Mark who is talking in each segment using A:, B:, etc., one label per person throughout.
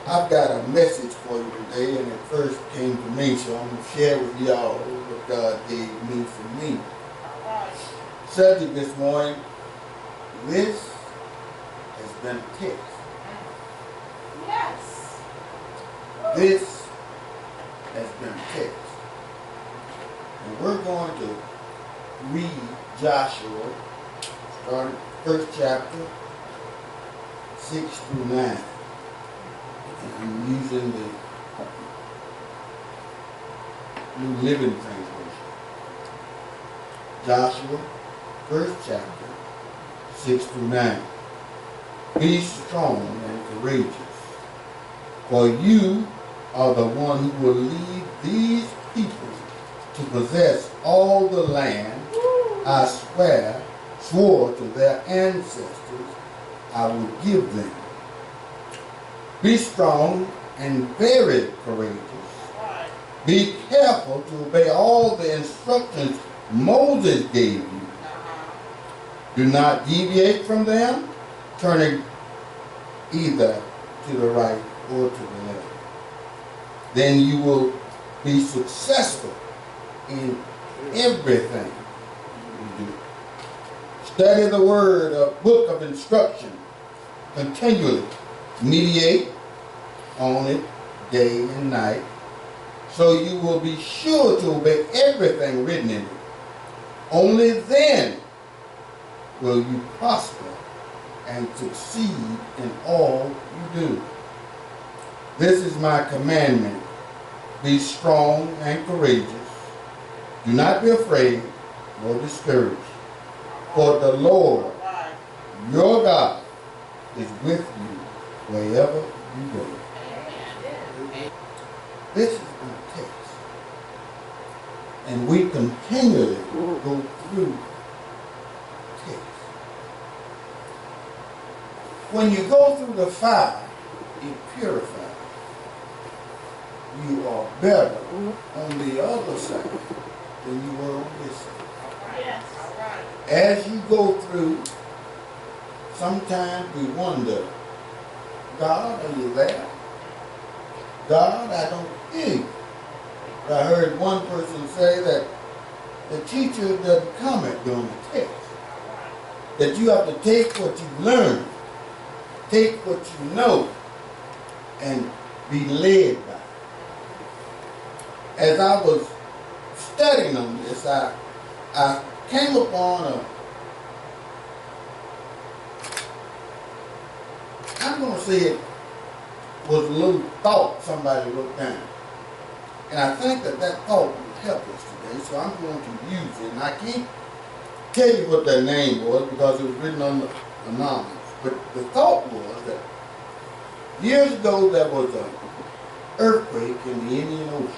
A: I've got a message for you today, and it first came to me, so I'm going to share with y'all what God gave me for me. Subject this morning, this has been a test.
B: Yes.
A: This has been a test. And we're going to read Joshua, starting first chapter, 6 through 9. I'm using the New Living Translation. Joshua, first chapter, 6 through 9. Be strong and courageous, for you are the one who will lead these people to possess all the land I swore to their ancestors I will give them. Be strong and very courageous. Be careful to obey all the instructions Moses gave you. Do not deviate from them, turning either to the right or to the left. Then you will be successful in everything you do. Study the word, a book of instruction, continually. Meditate on it day and night, so you will be sure to obey everything written in it. Only then will you prosper and succeed in all you do. This is my commandment. Be strong and courageous. Do not be afraid nor discouraged, for the Lord, your God, is with you wherever you go. This is a test. And we continually go through tests. When you go through the fire, it purifies. You are better on the other side than you were on this side.
B: Yes.
A: As you go through, sometimes we wonder, God, are you there? God, I don't hear you. But I heard one person say that the teacher doesn't comment during the test. That you have to take what you learn, take what you know, and be led by it. As I was studying on this, I came upon I'm going to say it was a little thought somebody wrote down. And I think that thought will help us today, so I'm going to use it. And I can't tell you what that name was because it was written on the anonymous. But the thought was that years ago there was an earthquake in the Indian Ocean.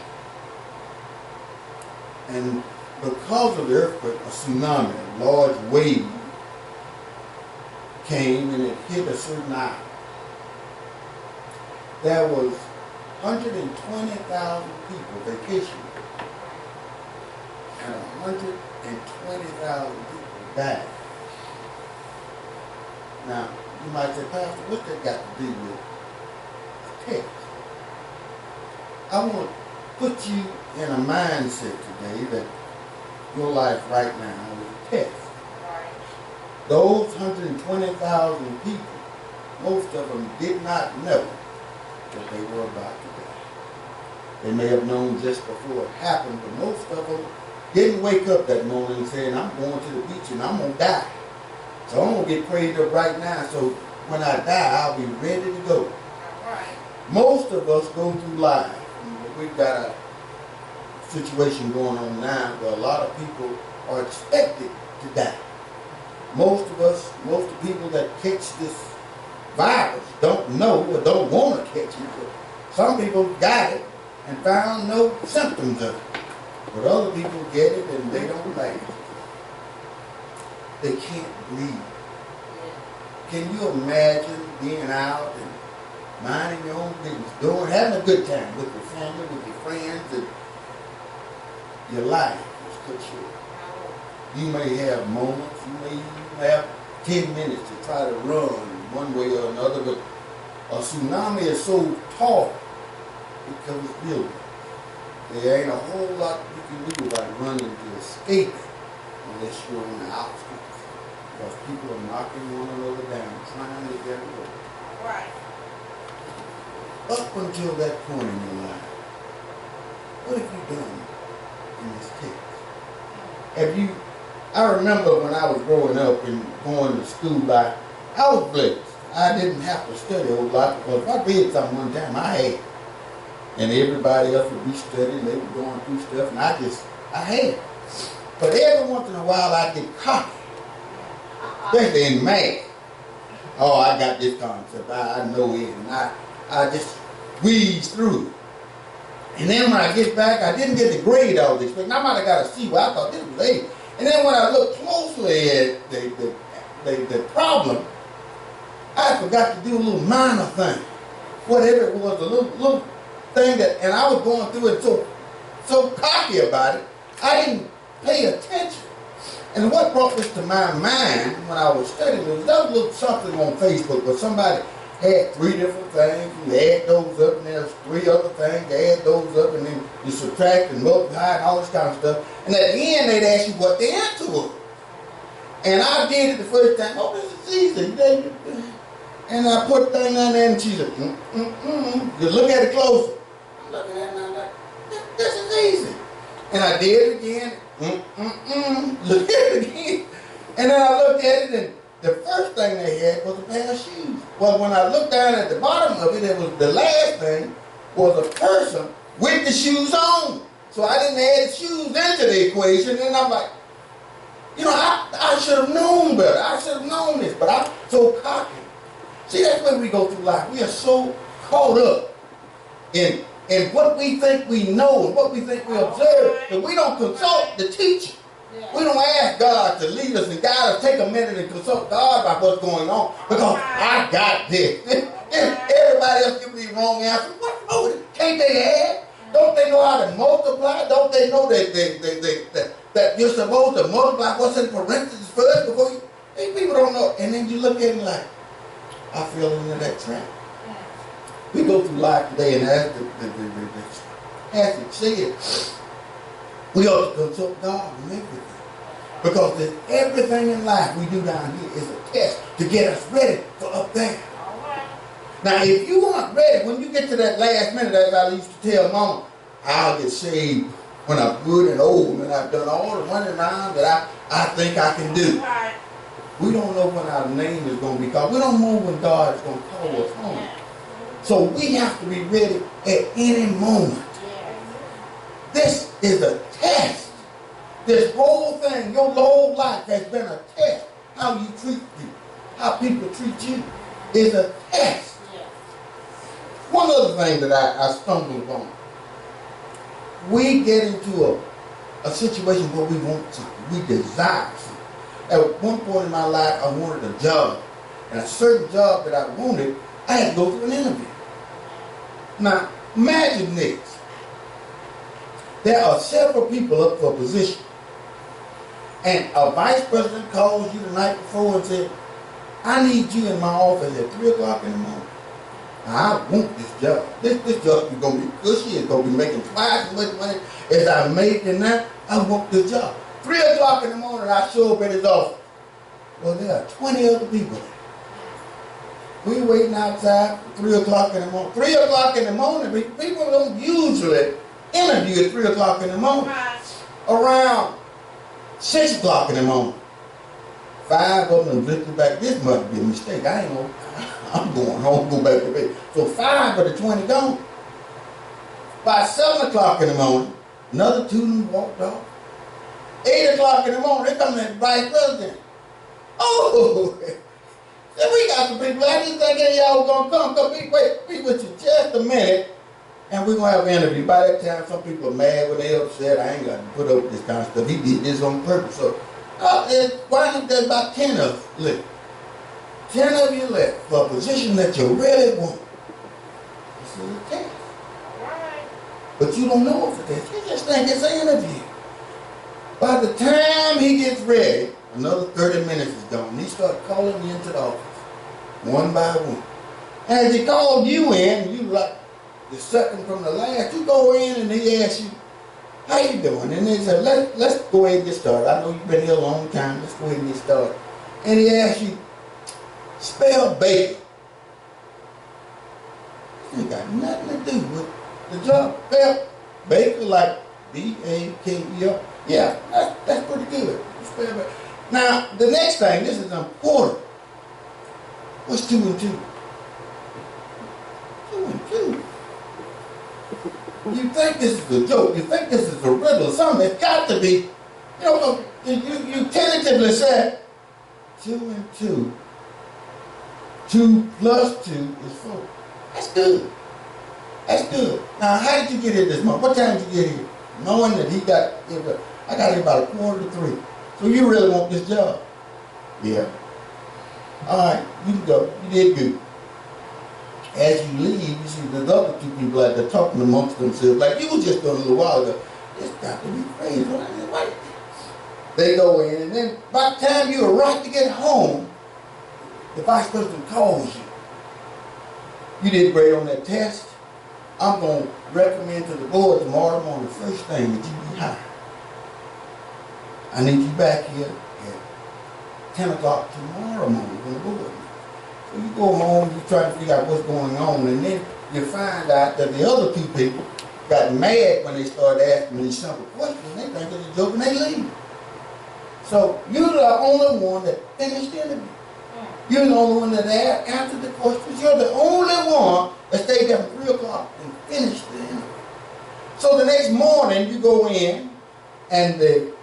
A: And because of the earthquake, a tsunami, a large wave, came and it hit a certain island. There was 120,000 people vacationing, and 120,000 people died. Now, you might say, Pastor, what's that got to do with a test? I want to put you in a mindset today that your life right now is a test. Those 120,000 people, most of them did not know that they were about to die. They may have known just before it happened, but most of them didn't wake up that morning saying, I'm going to the beach and I'm going to die. So I'm going to get prayed up right now so when I die, I'll be ready to go. Most of us go through life. We've got a situation going on now where a lot of people are expected to die. Most of us, most of the people that catch this virus don't know or don't want to catch it. Some people got it and found no symptoms of it. But other people get it and they don't like it. They can't breathe. Can you imagine being out and minding your own business, having a good time with your family, with your friends, and your life is cut short? You may have moments, you may have 10 minutes to try to run one way or another, but a tsunami is so tall, it covers buildings. There ain't a whole lot you can do about running to escape it unless you're on the outskirts. Because people are knocking one another down, trying to get away.
B: Right.
A: Up until that point in your life, what have you done in this text? I remember when I was growing up and going to school, I was blessed. I didn't have to study a whole lot because if I read something one time, I had. And everybody else would be studying, they were going through stuff, and I had. But every once in a while I get cocky, especially in math. Oh, I got this concept, I know it, and I just wheeze through it. And then when I get back, I didn't get the grade I was expecting. I might have got a C, but I thought this was A. And then when I looked closely at the problem, I forgot to do a little minor thing. Whatever it was, a little thing that, and I was going through it so cocky about it, I didn't pay attention. And what brought this to my mind when I was studying was that was a little something on Facebook where somebody had 3 different things, you add those up, and there's 3 other things, you add those up, and then you subtract and multiply and all this kind of stuff. And at the end, they'd ask you what the answer was. And I did it the first time. Oh, this is easy. And I put the thing on there, and she said, Just look at it closer. I'm looking at it, and I'm like, this is easy. And I did it again. Look at it again. And then I looked at it, and the first thing they had was a pair of shoes. Well, when I looked down at the bottom of it, it was the last thing was a person with the shoes on. So I didn't add shoes into the equation, and I'm like, I should have known better. I should have known this, but I'm so cocky. See, that's when we go through life. We are so caught up in what we think we know and what we think we observe that we don't consult the teacher. We don't ask God to lead us and guide us. Take a minute and consult God about what's going on because I got this. Everybody else giving me wrong answers. What's wrong with it? Can't they add? Don't they know how to multiply? Don't they know that you're supposed to multiply what's in parentheses first before you? These people don't know. And then you look at it like, I fell into that trap. We go through life today, and as it said, we ought to consult God and everything. Because everything in life we do down here is a test to get us ready for up there. Now, if you aren't ready, when you get to that last minute, as I used to tell Mama, I'll get saved when I'm good and old and I've done all the running around that I think I can do. We don't know when our name is going to be called. We don't know when God is going to call us home. So we have to be ready at any moment. This is a test. This whole thing, your whole life has been a test. How you treat people, how people treat you is a test. One other thing that I stumbled on. We get into a situation where we want something. We desire something. At one point in my life, I wanted a job. And a certain job that I wanted, I had to go through an interview. Now, imagine this. There are several people up for a position. And a vice president calls you the night before and says, I need you in my office at 3 o'clock in the morning. Now, I want this job. This job is going to be cushy. It's going to be making twice as much money as I make in that. I want this job. 3 o'clock in the morning, I show up at his office. Well, there are 20 other people there. We waiting outside for 3 o'clock in the morning. 3 o'clock in the morning, people don't usually interview at 3 o'clock in the morning. Around 6 o'clock in the morning. 5 of them drifted back. This must be a mistake. I ain't know. I'm going home, go back to bed. So 5 of the 20 gone. By 7 o'clock in the morning, another 2 of them walked off. 8 o'clock in the morning, they come in the vice president. Oh, then we got some people. I didn't think any of y'all was going to come. Wait with you just a minute, and we're going to have an interview. By that time, some people are mad when they upset. I ain't got to put up with this kind of stuff. He did this on purpose. So, why don't there's about 10 of us left? 10 of you left for a position that you really want. This is a test. But you don't know it's a test. You just think it's an interview. By the time he gets ready, another 30 minutes is gone. He starts calling me into the office, one by one. And as he called you in, you like the second from the last, you go in and he asks you, how you doing? And they said, let's go ahead and get started. I know you've been here a long time. Let's go ahead and get started. And he asks you, spell baker. It ain't got nothing to do with the job. Spell baker like B-A-K-E-R. Yeah, that's pretty good. Spell baker. Now, the next thing, this is important. What's 2 and 2? 2 and 2. You think this is a joke, you think this is a riddle, something that's got to be, you tentatively said 2 and 2. 2 plus 2 is 4. That's good. That's good. Now, how did you get here this morning? What time did you get here? Knowing that I got here about 2:45. So you really want this job? Yeah. All right, you can go. You did good. As you leave, you see the other 2 people out there talking amongst themselves, like you was just doing a little while ago. This got to be crazy. What? They go in, and then by the time you arrive to get home, the vice president calls you. You did great on that test. I'm going to recommend to the board tomorrow morning, the first thing, that you be hired. I need you back here at 10 o'clock tomorrow morning on the board. So you go home, you try to figure out what's going on, and then you find out that the other 2 people got mad when they started asking these simple questions. They think it's a joke and they leave. So you're the only one that finished the interview. You're the only one that answered the questions. You're the only one that stayed there from 3 o'clock and finished the interview. So the next morning you go in, and the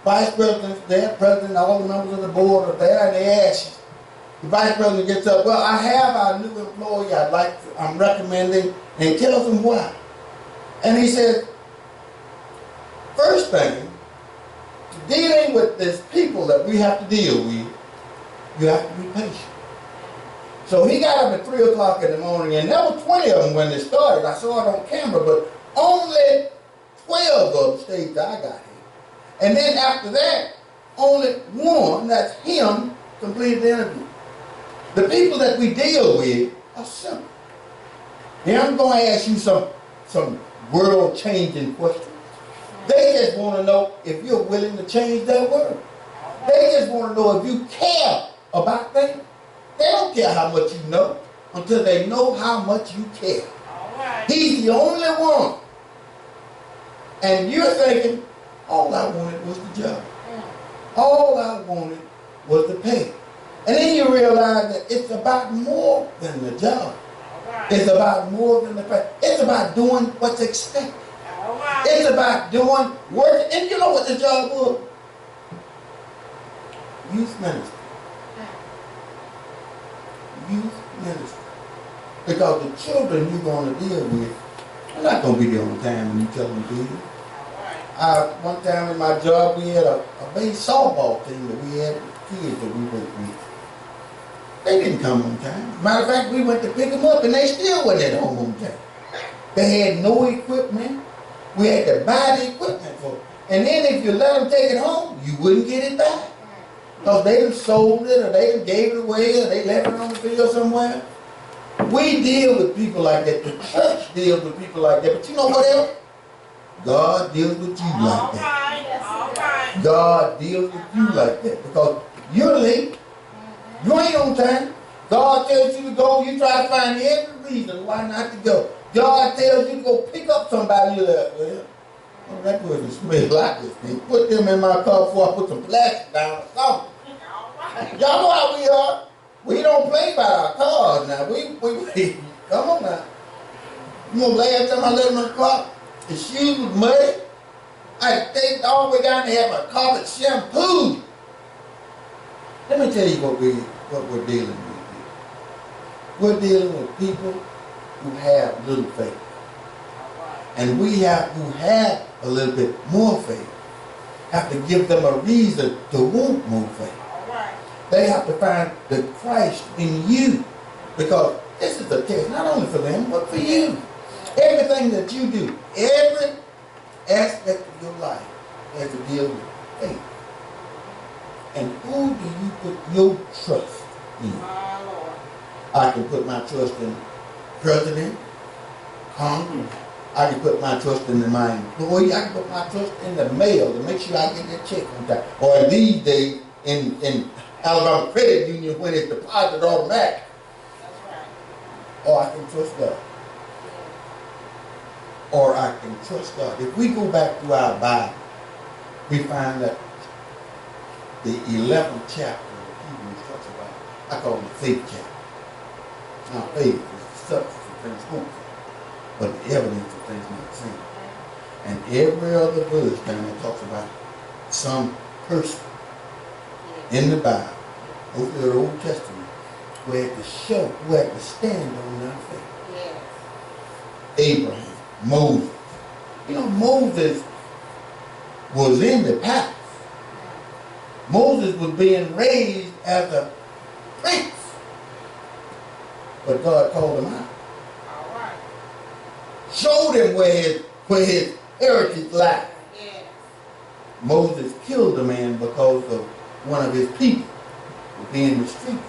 A: vice president's there, president, all the members of the board are there, and they ask you. The vice president gets up, well, I have our new employee I'm recommending, and tells them why. And he says, first thing, dealing with these people that we have to deal with, you have to be patient. So he got up at 3 o'clock in the morning, and there were 20 of them when they started. I saw it on camera, but only 12 of them stayed till I got here. And then after that, only one, that's him, completed the interview. The people that we deal with are simple. Now I'm going to ask you some world-changing questions. They just want to know if you're willing to change their world. They just want to know if you care about things. They don't care how much you know until they know how much you care. He's the only one. And you're thinking, all I wanted was the job. All I wanted was the pay. And then you realize that it's about more than the job. It's about more than the pay. It's about doing what's expected. It's about doing work. And you know what the job was? Youth ministry. Youth ministry. Because the children you're going to deal with, they're not going to be there on time when you tell them to do it. One time in my job, we had a base softball team that we had kids that we worked with. They didn't come on time. Matter of fact, we went to pick them up and they still wasn't at home on time. They had no equipment. We had to buy the equipment for it. And then if you let them take it home, you wouldn't get it back. Because they done sold it, or they done gave it away, or they left it on the field somewhere. We deal with people like that. The church deals with people like that. But you know what else? God deals with you like that. God deals with you like that. Because you're late. You ain't on time. God tells you to go. You try to find every reason why not to go. God tells you to go pick up somebody. You're like, well, that person smells like this thing. Put them in my car before I put some plastic down or something. Y'all know how we are. We don't play by our cars now. We come on now. You know, last time I left my car, the shoes was muddy. I stayed all the way down there, had my carpet shampooed. Let me tell you what we're dealing with here. We're dealing with people who have little faith. And we who have a little bit more faith, have to give them a reason to want more faith. They have to find the Christ in you. Because this is a test, not only for them, but for you. Everything that you do, every aspect of your life has to deal with faith. And who do you put your trust in? I can put my trust in president, Congress. I can put my trust in my employee. I can put my trust in the mail to make sure I get that check on time. Or in these days, in Alabama Credit Union, when it's deposited automatic. Or I can trust God. Or I can trust God. If we go back to our Bible, we find that the 11th chapter of Hebrews talks about, I call it the faith chapter. Now faith is the substance of things hoped for, but the evidence of things not seen. And every other verse down there talks about some person in the Bible, over the Old Testament, who had to show, who had to stand on their faith. Yes. Abraham, Moses. You know, Moses was in the palace. Moses was being raised as a prince. But God called him out. All right. Showed him where his heritage lies. Yes. Moses killed a man because of one of his people was being mistreated.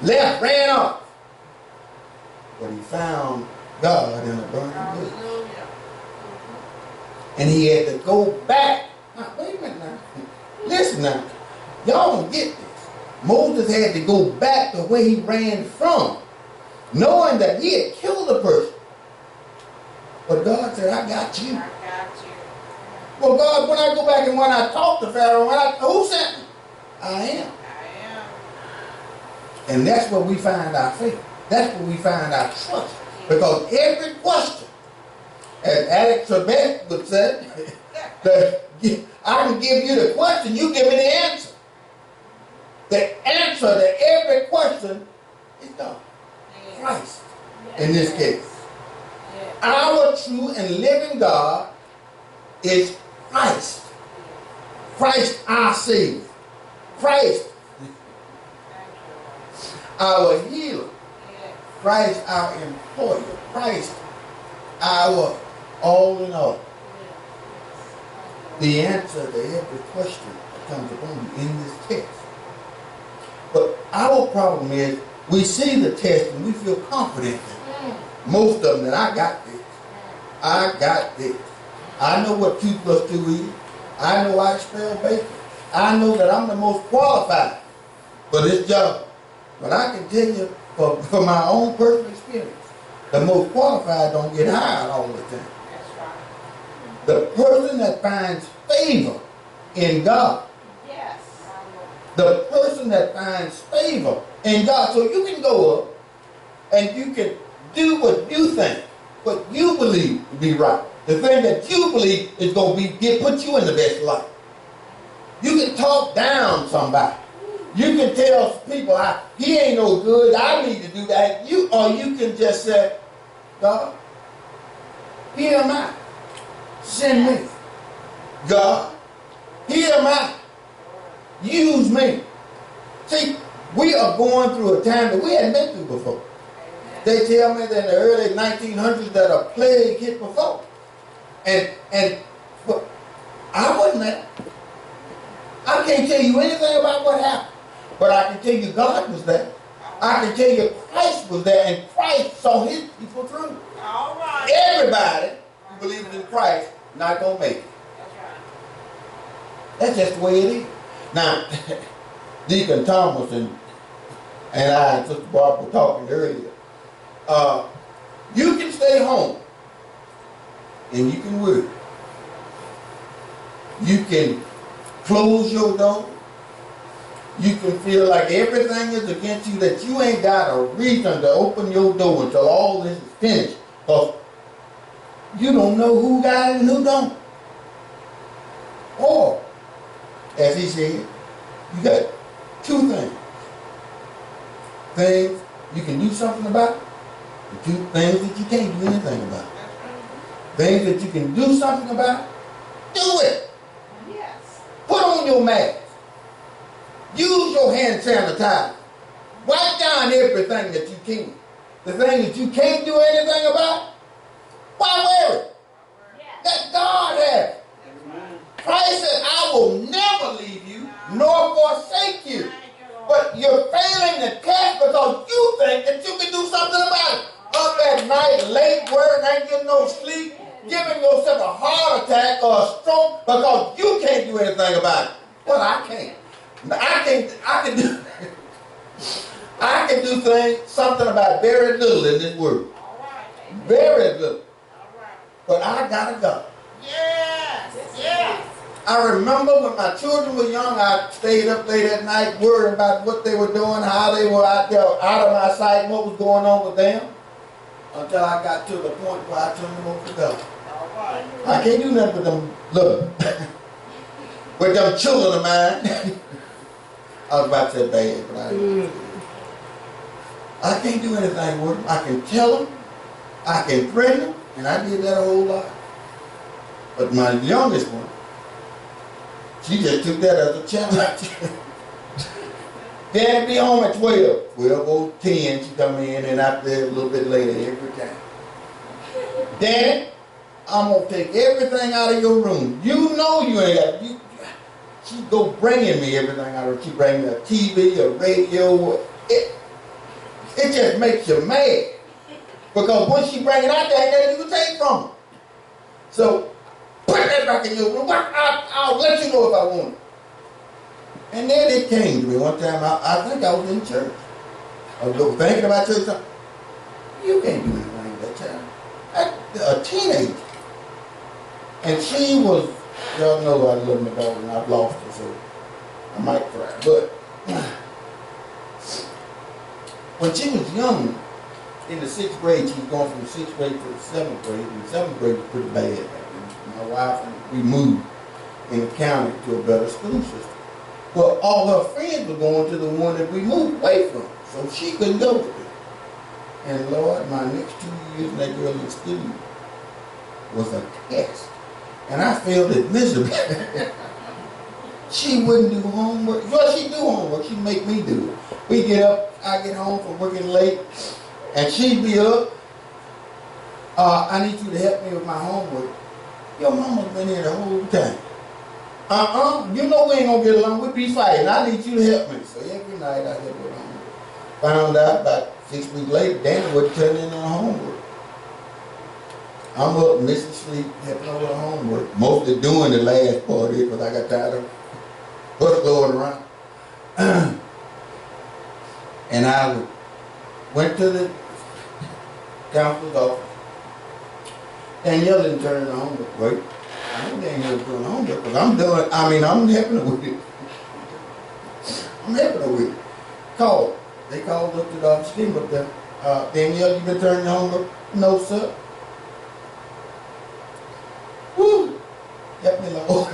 A: Left, ran off. But he found God in a burning bush. And he had to go back. Now, wait a minute now. Listen now. Y'all don't get this. Moses had to go back to where he ran from, knowing that he had killed a person. But God said, I got you. I got you. Well, God, when I go back and when I talk to Pharaoh, who sent me? I am. And that's where we find our faith. That's where we find our trust. Because every question, as Alex Trebek would say, I can give you the question, you give me the answer. The answer to every question is God. Christ, in this case. Our true and living God is Christ. Christ our Savior. Christ our healer. Christ our employer. Christ our all in all. The answer to every question that comes upon you in this text. But our problem is we see the text and we feel confident that most of them that I got this. I got this. I know what 2 plus 2 is. I know I spell bacon. I know that I'm the most qualified for this job. But I can tell you for my own personal experience, the most qualified don't get hired all the time. That's right. The person that finds favor in God. Yes. The person that finds favor in God. So you can go up and you can do what you think, what you believe to be right. The thing that you believe is going to put you in the best light. You can talk down somebody. You can tell people, he ain't no good, I need to do that. Or you can just say, God, here am I. Send me. God, here am I. Use me. See, we are going through a time that we hadn't been through before. They tell me that in the early 1900s that a plague hit before. But I wasn't there. I can't tell you anything about what happened. But I can tell you God was there. I can tell you Christ was there, and Christ saw his people through. All right. Everybody who believes in Christ not going to make it. That's right. That's just the way it is. Now, Deacon Thomas and I and Sister Barbara were talking earlier. You can stay home and you can work. You can close your door. You can feel like everything is against you, that you ain't got a reason to open your door until all this is finished. Because you don't know who got it and who don't. Or, as he said, you got 2 things. Things you can do something about, and 2 things that you can't do anything about. Things that you can do something about, do it. Yes. Put on your mask. Use your hand sanitizer. Wipe down everything that you can. The thing that you can't do anything about, why wear it? That God has. Christ said, I will never leave you nor forsake you. But you're failing the test because you think can't get no sleep, giving yourself a heart attack or a stroke because you can't do anything about it. Well, I can't. I can do something about very little in this world. Very little. But I gotta go.
B: Yes. Yes.
A: I remember when my children were young, I stayed up late at night worried about what they were doing, how they were out there, out of my sight, and what was going on with them. Until I got to the point where I turned them over to God. I can't do nothing with them, look, with them children of mine. I was about to say bad, but I can't do anything with them. I can tell them, I can threaten them, and I did that a whole lot. But my youngest one, she just took that as a challenge. Daddy be home at 12. 12 or 10, she come in, and out there a little bit later every time. Daddy, I'm going to take everything out of your room. You know you ain't got it. She go bringing me everything out of it. She bring me a TV, a radio. It just makes you mad. Because when she bring it out there, ain't nothing you can take from her. So, put that back in your room. I'll let you know if I want it. And then it came to me one time. I think I was in church. I was thinking about church. You can't do anything with that child. A teenager. And she was, y'all know I love my daughter and I've lost her, so I might cry. But when she was young, in the 6th grade, she was going from the 6th grade to the 7th grade. And the 7th grade was pretty bad. My wife and we moved in the county to a better school system. Well, all her friends were going to the one that we moved away from, so she couldn't go with it. And Lord, my next 2 years in that girl's school was a test. And I failed it miserably. She wouldn't do homework. Well, she'd do homework. She'd make me do it. We get up, I get home from working late, and she'd be up. I need you to help me with my homework. Your mama's been here the whole time. You know we ain't gonna get along. We'll be fighting. I need you to help me. So every night I help her with homework. Found out about 6 weeks later, Danny wouldn't turn in her homework. I'm up missing sleep, helping her with her homework. Mostly doing the last part of it because I got tired of her going around. And I went to the counselor's office. Danielle didn't turn in her homework. Wait. I know they ain't never doing homework because I'm helping her with it. I'm helping her with it. Called. They called up to the office, came up there. Danielle, you been turning your homework? No, sir. Woo! Help me, Lord.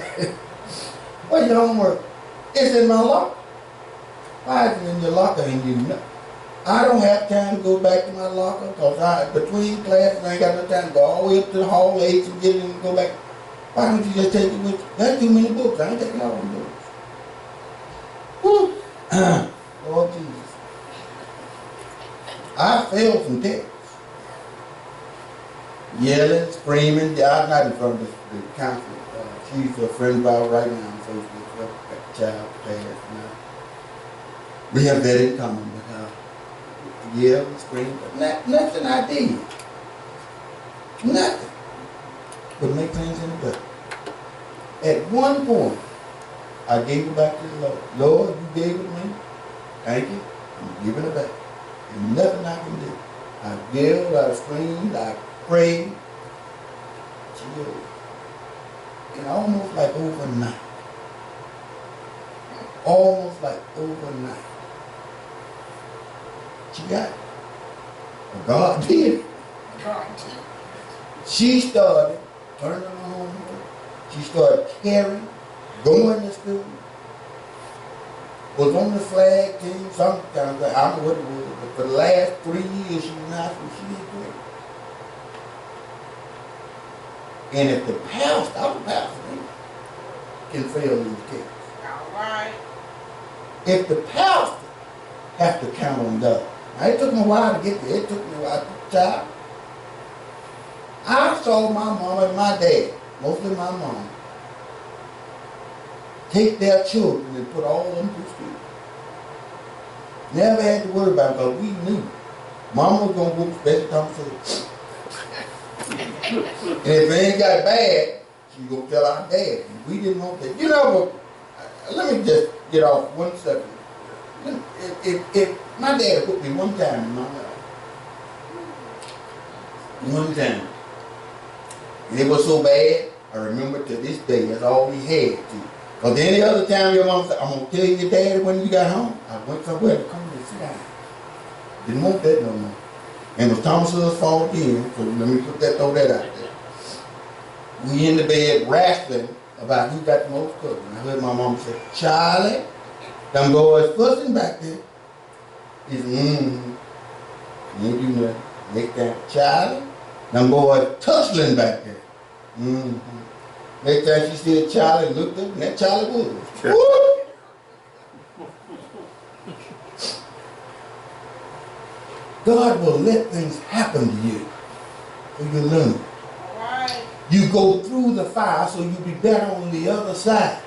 A: Where's your homework? It's in my locker. Why is it in your locker and you know? I don't have time to go back to my locker because between classes I ain't got no time to go all the way up to the hall H and get in and go back. Why don't you just take it with you? That's too many books. I ain't taking all them books. Woo! Lord Jesus. I failed some tests. Yelling, screaming. I'm not in front of the counselor. She's a friend of ours right now on Facebook. Got the child passed now. We have that in common with her. Yell and scream, but nothing I did. Nothing. Would make things any better. At one point, I gave it back to the Lord. Lord, you gave it to me. Thank you. I'm giving it back. And nothing I can do. I yelled, I screamed, I prayed. Chilled. And almost like overnight. She got it. But God did it. She started turning her homework. She started caring, going to school. Was on the flag team, sometimes, I don't know what it was, but for the last 3 years she was in high school, she did great. And if the pastor, I'm a pastor, can fail these kids.
B: All right.
A: If the pastor has to count on God. Now it took me a while to get there, it took me a while to child. I saw my mom and my dad, mostly my mom, take their children and put all of them through school. Never had to worry about it because we knew Mama was going to whoop Betty Thompson. And if it ain't got bad, she gonna tell our dad. And we didn't want that. You know, but let me just get off 1 second. If my dad put me one time in my life, one time, and it was so bad, I remember to this day, that's all we had to. Because any other time your mom said, I'm going to tell your daddy when you got home, I went somewhere to come and sit down. Didn't want that no more. And it was Thomas's fault again, so let me throw that out there. We in the bed wrestling about who got the most cooking. I heard my mom say, Charlie, them boys fussing back there. He said, You ain't do nothing. Next time, Charlie, them boys tussling back there. Next time she said Charlie, looked up, and that Charlie was. God will let things happen to you so you learn.
B: Right.
A: You go through the fire so you'll be better on the other side.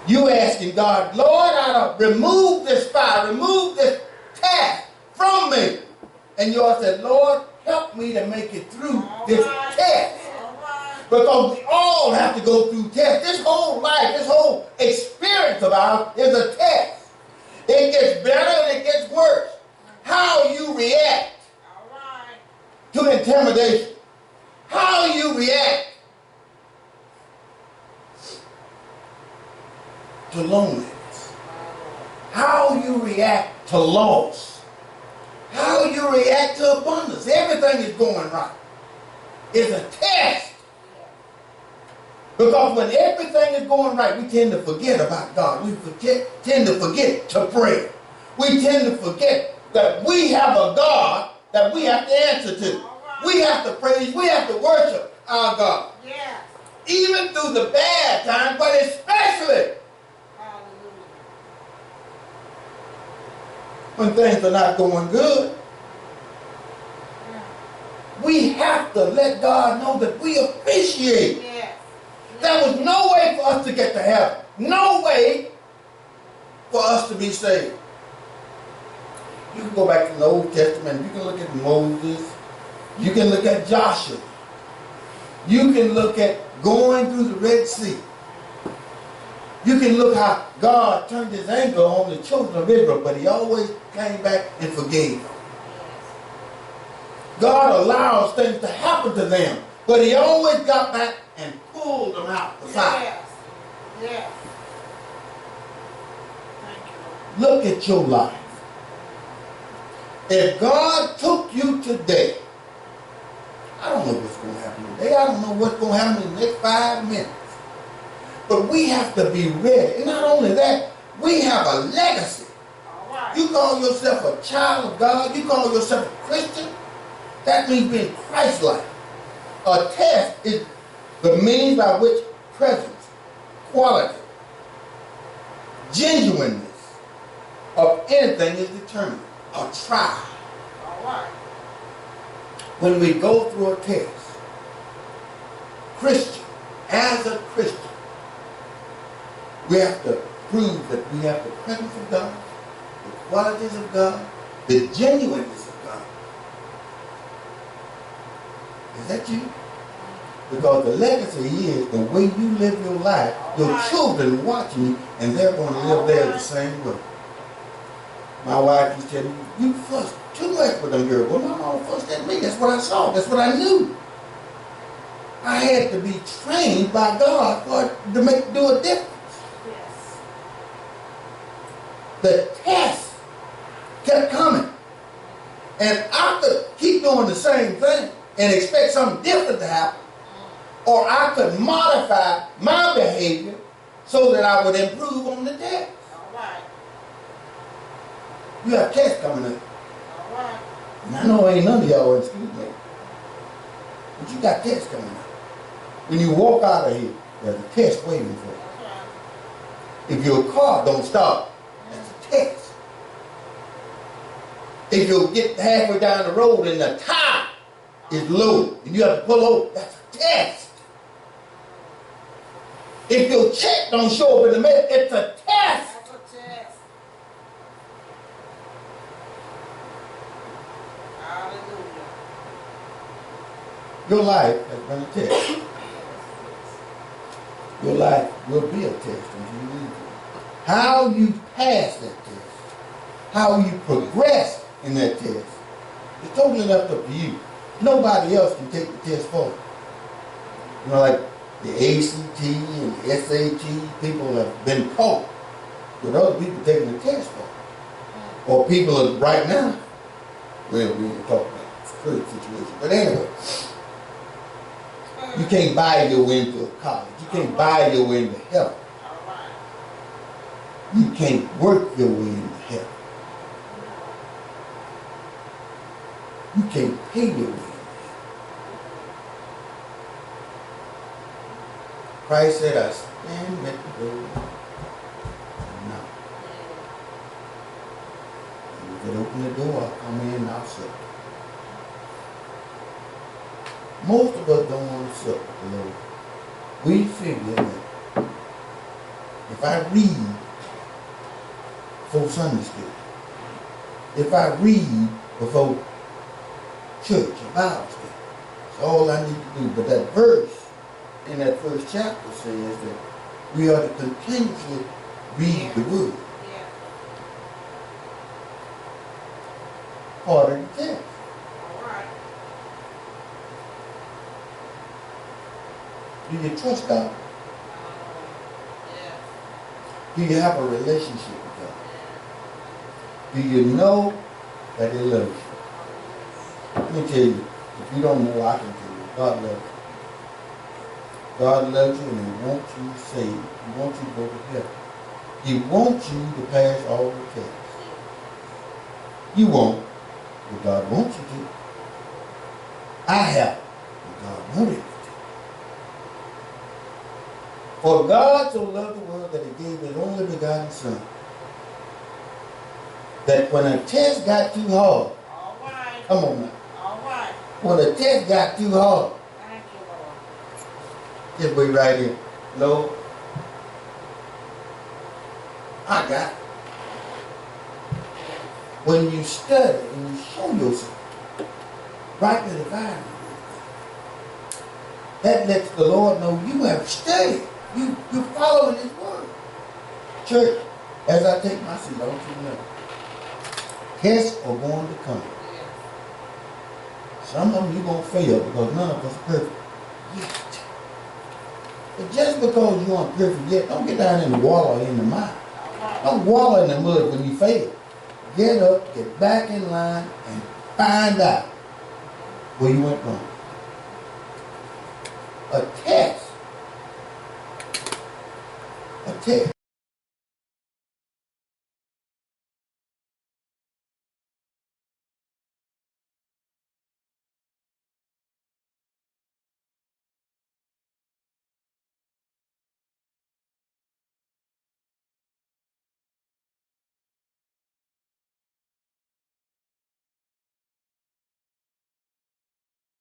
A: You asking God, Lord, remove this fire, remove this task from me. And you all said, Lord, help me to make it through this test. Because we all have to go through tests. This whole life, this whole experience of ours is a test. It gets better and it gets worse. How you react to intimidation. How you react to loneliness. How you react to loss. How you react to abundance. Everything is going right. It's a test. Because when everything is going right, we tend to forget about God. We tend to forget to pray. We tend to forget that we have a God that we have to answer to. We have to praise, we have to worship our God.
B: Yes.
A: Even through the bad times, but especially when things are not going good. We have to let God know that we appreciate.
B: Yes.
A: There was no way for us to get to heaven. No way for us to be saved. You can go back to the Old Testament. You can look at Moses. You can look at Joshua. You can look at going through the Red Sea. You can look how God turned his anger on the children of Israel, but he always came back and forgave them. God allows things to happen to them, but he always got back and pulled them out the fire.
B: Yes. Yes. Thank you.
A: Look at your life. If God took you today, I don't know what's going to happen today. I don't know what's going to happen in the next 5 minutes. But we have to be ready. And not only that, we have a legacy.
B: All right.
A: You call yourself a child of God. You call yourself a Christian. That means being Christ-like. A test is the means by which presence, quality, genuineness of anything is determined. A trial.
B: All right.
A: When we go through a test, Christian, as a Christian, we have to prove that we have the presence of God, the qualities of God, the genuineness of God. Is that you? Because the legacy is the way you live your life. Your children watching you, and they're going to live there the same way. My wife used to tell me, you fuss too much with them girls. Well, my mama fussed at me. That's what I saw. That's what I knew. I had to be trained by God to do a difference.
B: Yes.
A: The test kept coming. And I could keep doing the same thing and expect something different to happen. Or I could modify my behavior so that I would improve on the test.
B: All right.
A: You have tests coming up.
B: All right.
A: And I know ain't none of y'all in school yet. But you got tests coming up. When you walk out of here, there's a test waiting for you.
B: That's right.
A: If your car don't start, that's a test. If you get halfway down the road and the tire is low and you have to pull over, that's a test. If your check don't show up in the mail, it's a test.
B: That's a test. Hallelujah.
A: Your life has been a test. Your life will be a test until you leave it. How you pass that test, how you progress in that test, is totally left up to you. Nobody else can take the test for you. You know, like the ACT and the SAT, people have been caught with other people taking the test for them. Or people are right now, well, we ain't talking about current situation. But anyway, you can't buy your way into college. You can't buy your way into heaven. You can't work your way into heaven. You can't pay your way into heaven. Christ said, I stand at the door and knock. And you can open the door, I'll come in and I'll sup. Most of us don't want to sup with the Lord. We figure that if I read before Sunday school, if I read before church or Bible study, that's all I need to do. But that verse in that first chapter says that we are to continuously read the Word. Part of the text. Do you trust God? Do you have a relationship with God? Do you know that He loves you? Let me tell you, if you don't know, I can tell you, God loves you. God loves you and He wants you saved. He wants you to go to heaven. He wants you to pass all the tests. You won't, but God wants you to. I have, but God wanted you to. For God so loved the world that He gave His only begotten Son, that when a test got too hard, come on now. When a test got too hard,
B: Thank you, Lord.
A: just wait right here. Lord, I got it. When you study and you show yourself rightly dividing, that lets the Lord know you have studied. You're following His word. Church, as I take my seat, I want you to know, tests are going to come. Some of them you're going to fail because none of us are perfect yet. But just because you aren't perfect yet, don't get down in the water or in the mud. Don't wallow in the mud when you fail. Get up, get back in line, and find out where you went wrong. A test.